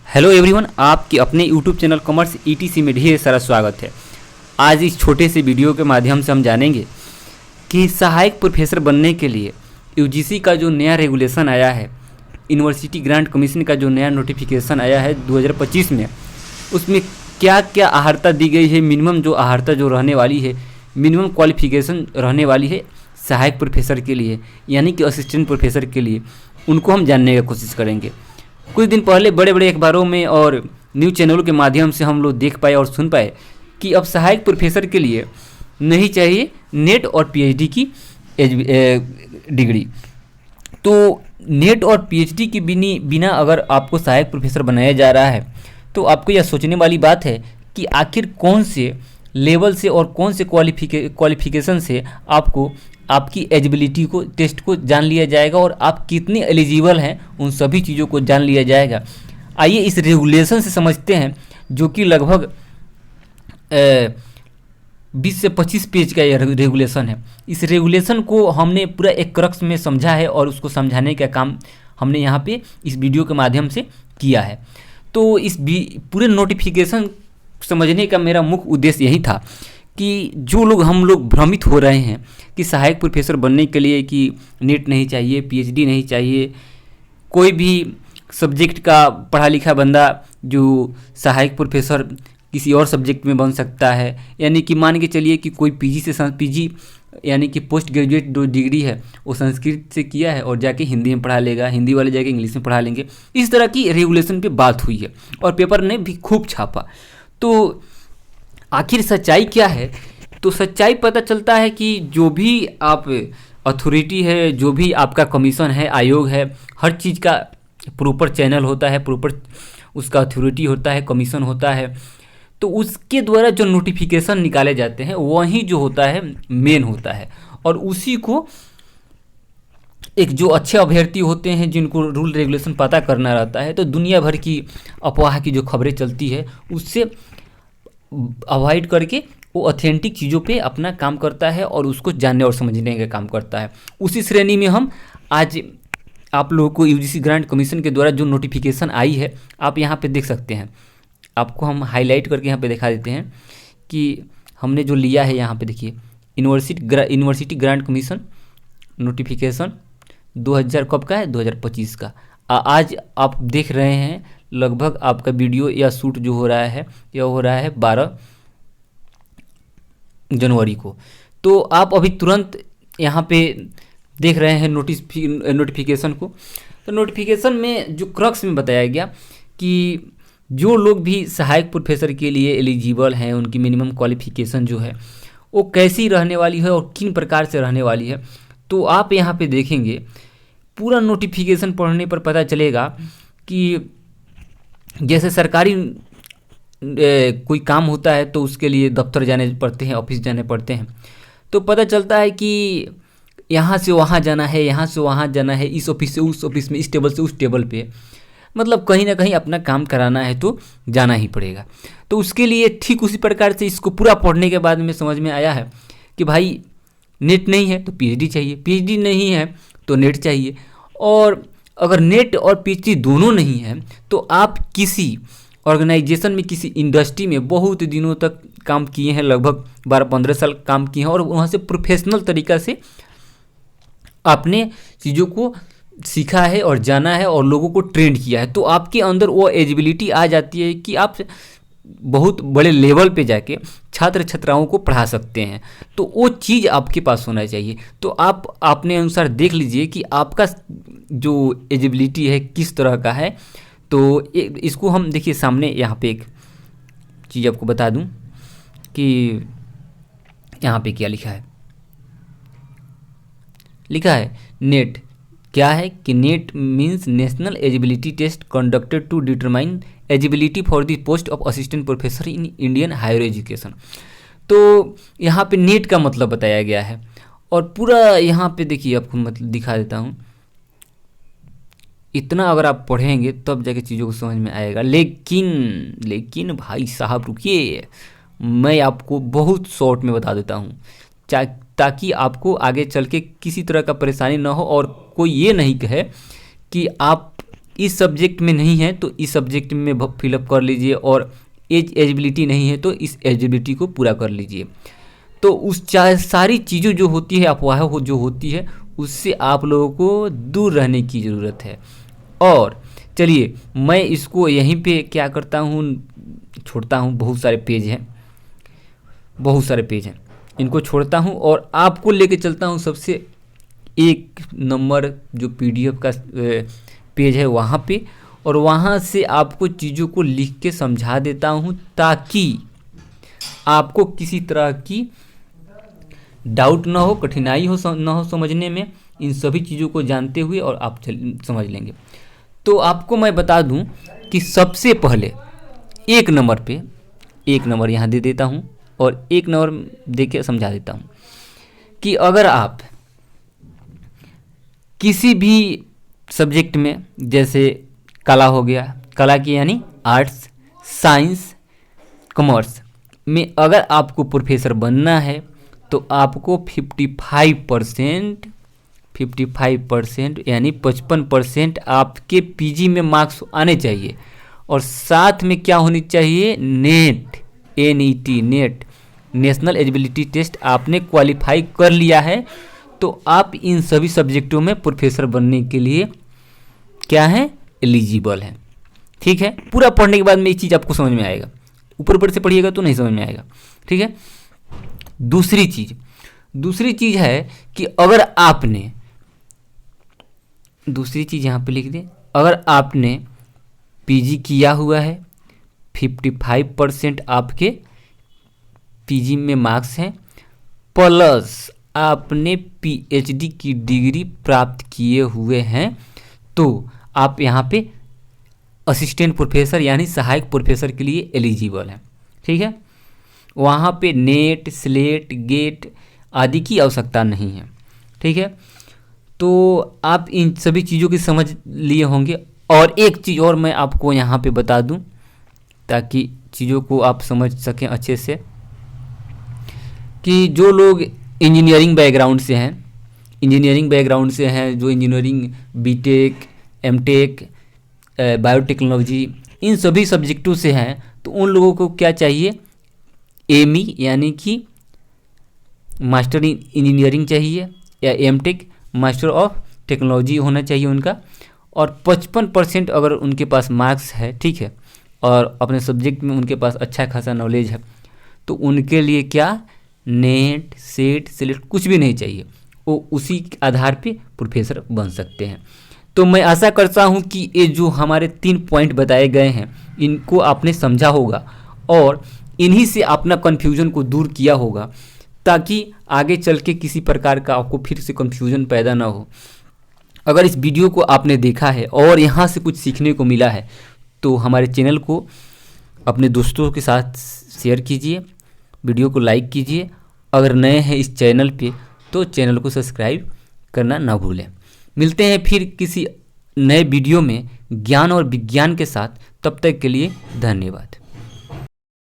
Hello everyone, आपके अपने YouTube channel commerce etc में ढेर सारा स्वागत है। आज इस छोटे से वीडियो के माध्यम से हम जानेंगे कि सहायक प्रोफेसर बनने के लिए यूजीसी का जो नया रेगुलेशन आया है, यूनिवर्सिटी ग्रांट कमीशन का जो नया नोटिफिकेशन आया है 2025 में, उसमें क्या क्या अहर्ता दी गई है। मिनिमम जो अहर्ता जो रहने वाली है, मिनिमम क्वालिफिकेशन रहने वाली है सहायक प्रोफेसर के लिए, यानी कि असिस्टेंट प्रोफेसर के लिए, उनको हम जानने की कोशिश करेंगे। कुछ दिन पहले बड़े बड़े अखबारों में और न्यूज़ चैनलों के माध्यम से हम लोग देख पाए और सुन पाए कि अब सहायक प्रोफेसर के लिए नहीं चाहिए नेट और पीएचडी की डिग्री। तो नेट और पीएचडी के बिना अगर आपको सहायक प्रोफेसर बनाया जा रहा है तो आपको यह सोचने वाली बात है कि आखिर कौन से लेवल से और कौन से क्वालिफिकेशन से आपको आपकी एलिजिबिलिटी को टेस्ट को जान लिया जाएगा और आप कितने एलिजिबल हैं, उन सभी चीज़ों को जान लिया जाएगा। आइए इस रेगुलेशन से समझते हैं, जो कि लगभग 20 से 25 पेज का यह रेगुलेशन है। इस रेगुलेशन को हमने पूरा एक क्रक्स में समझा है और उसको समझाने का काम हमने यहाँ पे इस वीडियो के माध्यम से किया है। तो इस पूरे नोटिफिकेशन समझने का मेरा मुख्य उद्देश्य यही था कि जो लोग हम लोग भ्रमित हो रहे हैं कि सहायक प्रोफेसर बनने के लिए कि नेट नहीं चाहिए, पीएचडी नहीं चाहिए, कोई भी सब्जेक्ट का पढ़ा लिखा बंदा जो सहायक प्रोफेसर किसी और सब्जेक्ट में बन सकता है, यानी कि मान के चलिए कि कोई पीजी यानी कि पोस्ट ग्रेजुएट जो डिग्री है वो संस्कृत से किया है और जाके हिंदी में पढ़ा लेगा, हिंदी वाले जाके इंग्लिश में पढ़ा लेंगे। इस तरह की रेगुलेशन पे बात हुई है और पेपर ने भी खूब छापा। तो आखिर सच्चाई क्या है? तो सच्चाई पता चलता है कि जो भी आप अथॉरिटी है, जो भी आपका कमीशन है, आयोग है, हर चीज़ का प्रॉपर चैनल होता है, प्रॉपर उसका अथॉरिटी होता है, कमीशन होता है। तो उसके द्वारा जो नोटिफिकेशन निकाले जाते हैं वही जो होता है मेन होता है, और उसी को एक जो अच्छे अभ्यर्थी होते हैं जिनको रूल रेगुलेशन पता करना रहता है, तो दुनिया भर की अफवाह की जो खबरें चलती है उससे अवॉइड करके वो ऑथेंटिक चीज़ों पे अपना काम करता है और उसको जानने और समझने का काम करता है। उसी श्रेणी में हम आज आप लोगों को यूजीसी ग्रांट कमीशन के द्वारा जो नोटिफिकेशन आई है आप यहाँ पे देख सकते हैं। आपको हम हाईलाइट करके यहाँ पे दिखा देते हैं कि हमने जो लिया है। यहाँ पे देखिए, यूनिवर्सिटी ग्रांट कमीशन नोटिफिकेशन 2000 कब का है, 2025 का। आज आप देख रहे हैं लगभग आपका वीडियो या शूट जो हो रहा है यह हो रहा है 12 जनवरी को। तो आप अभी तुरंत यहाँ पे देख रहे हैं नोटिफिकेशन को। तो नोटिफिकेशन में जो क्रक्स में बताया गया कि जो लोग भी सहायक प्रोफेसर के लिए एलिजिबल हैं उनकी मिनिमम क्वालिफिकेशन जो है वो कैसी रहने वाली है और किन प्रकार से रहने वाली है। तो आप यहाँ पे देखेंगे पूरा नोटिफिकेशन पढ़ने पर पता चलेगा कि जैसे सरकारी कोई काम होता है तो उसके लिए दफ्तर जाने पड़ते हैं, ऑफिस जाने पड़ते हैं। तो पता चलता है कि यहाँ से वहाँ जाना है, यहाँ से वहाँ जाना है, इस ऑफिस से उस ऑफिस में, इस टेबल से उस टेबल पे, मतलब कहीं ना कहीं अपना काम कराना है तो जाना ही पड़ेगा। तो उसके लिए ठीक उसी प्रकार से इसको पूरा पढ़ने के बाद में समझ में आया है कि भाई नेट नहीं है तो पीएचडी चाहिए, पीएचडी नहीं है तो नेट चाहिए, और अगर नेट और पीएचडी दोनों नहीं है तो आप किसी ऑर्गेनाइजेशन में, किसी इंडस्ट्री में बहुत दिनों तक काम किए हैं, लगभग 12-15 साल काम किए हैं और वहाँ से प्रोफेशनल तरीक़ा से आपने चीज़ों को सीखा है और जाना है और लोगों को ट्रेंड किया है, तो आपके अंदर वो एलिजिबिलिटी आ जाती है कि आप बहुत बड़े लेवल पे जाके छात्र छात्राओं को पढ़ा सकते हैं। तो वो चीज़ आपके पास होना चाहिए। तो आप अपने अनुसार देख लीजिए कि आपका जो एलिजिबिलिटी है किस तरह का है। तो इसको हम देखिए, सामने यहाँ पे एक चीज़ आपको बता दूं कि यहाँ पे क्या लिखा है। लिखा है नेट क्या है कि NET means national eligibility test conducted to determine eligibility for the post of assistant professor in Indian higher education. तो यहाँ पे नेट का मतलब बताया गया है और पूरा यहाँ पे देखिए, आपको मतलब दिखा देता हूँ। इतना अगर आप पढ़ेंगे तब जाके चीज़ों को समझ में आएगा। लेकिन भाई साहब रुकिए, मैं आपको बहुत शॉर्ट में बता देता हूँ ताकि आपको आगे चल के किसी तरह का परेशानी ना हो और कोई ये नहीं कहे कि आप इस सब्जेक्ट में नहीं है तो इस सब्जेक्ट में फिलअप कर लीजिए, और एलिजिबिलिटी नहीं है तो इस एलिजिबिलिटी को पूरा कर लीजिए। तो उस सारी चीज़ें जो होती है, अफवाह जो होती है, उससे आप लोगों को दूर रहने की ज़रूरत है। और चलिए मैं इसको यहीं पे क्या करता हूँ, छोड़ता हूँ। बहुत सारे पेज हैं, इनको छोड़ता हूँ और आपको लेके चलता हूँ सबसे एक नंबर जो PDF का पेज है वहाँ पे, और वहाँ से आपको चीज़ों को लिख के समझा देता हूँ ताकि आपको किसी तरह की डाउट ना हो, कठिनाई ना हो समझने में, इन सभी चीज़ों को जानते हुए और आप समझ लेंगे। तो आपको मैं बता दूं कि सबसे पहले एक नंबर यहाँ दे देता हूँ और एक नंबर दे के समझा देता हूँ कि अगर आप किसी भी सब्जेक्ट में, जैसे कला हो गया, कला की यानी आर्ट्स, साइंस, कॉमर्स में अगर आपको प्रोफेसर बनना है तो आपको 55% यानी 55% आपके PG में मार्क्स आने चाहिए, और साथ में क्या होनी चाहिए, NET नेशनल एलिजिबिलिटी टेस्ट आपने क्वालिफाई कर लिया है, तो आप इन सभी सब्जेक्टों में प्रोफेसर बनने के लिए क्या है, एलिजिबल है। ठीक है, पूरा पढ़ने के बाद में ये चीज़ आपको समझ में आएगा, ऊपर से पढ़िएगा तो नहीं समझ में आएगा। ठीक है, दूसरी चीज़ है कि अगर आपने, दूसरी चीज़ यहाँ पे लिख दें, अगर आपने PG किया हुआ है, 55% आपके PG में मार्क्स हैं, प्लस आपने PhD की डिग्री प्राप्त किए हुए हैं, तो आप यहाँ पे असिस्टेंट प्रोफेसर यानी सहायक प्रोफेसर के लिए एलिजिबल हैं। ठीक है, वहाँ पे नेट, स्लेट, गेट आदि की आवश्यकता नहीं है। ठीक है, तो आप इन सभी चीज़ों की समझ लिए होंगे। और एक चीज़ और मैं आपको यहाँ पे बता दूँ ताकि चीज़ों को आप समझ सकें अच्छे से, कि जो लोग इंजीनियरिंग बैकग्राउंड से हैं, जो इंजीनियरिंग BTech, MTech, बायोटेक्नोलॉजी, इन सभी सब्जेक्टों से हैं, तो उन लोगों को क्या चाहिए, ME यानी कि मास्टर इन इंजीनियरिंग चाहिए, या MTech मास्टर ऑफ टेक्नोलॉजी होना चाहिए उनका, और 55% अगर उनके पास मार्क्स है, ठीक है, और अपने सब्जेक्ट में उनके पास अच्छा खासा नॉलेज है, तो उनके लिए क्या, नेट, सेट, सिलेक्ट कुछ भी नहीं चाहिए, वो उसी आधार पे प्रोफेसर बन सकते हैं। तो मैं आशा करता हूँ कि ये जो हमारे 3 पॉइंट बताए गए हैं, इनको आपने समझा होगा और इन्हीं से अपना कन्फ्यूज़न को दूर किया होगा, ताकि आगे चल के किसी प्रकार का आपको फिर से कन्फ्यूज़न पैदा ना हो। अगर इस वीडियो को आपने देखा है और यहाँ से कुछ सीखने को मिला है, तो हमारे चैनल को अपने दोस्तों के साथ शेयर कीजिए, वीडियो को लाइक कीजिए। अगर नए हैं इस चैनल पे तो चैनल को सब्सक्राइब करना ना भूलें। मिलते हैं फिर किसी नए वीडियो में ज्ञान और विज्ञान के साथ, तब तक के लिए धन्यवाद।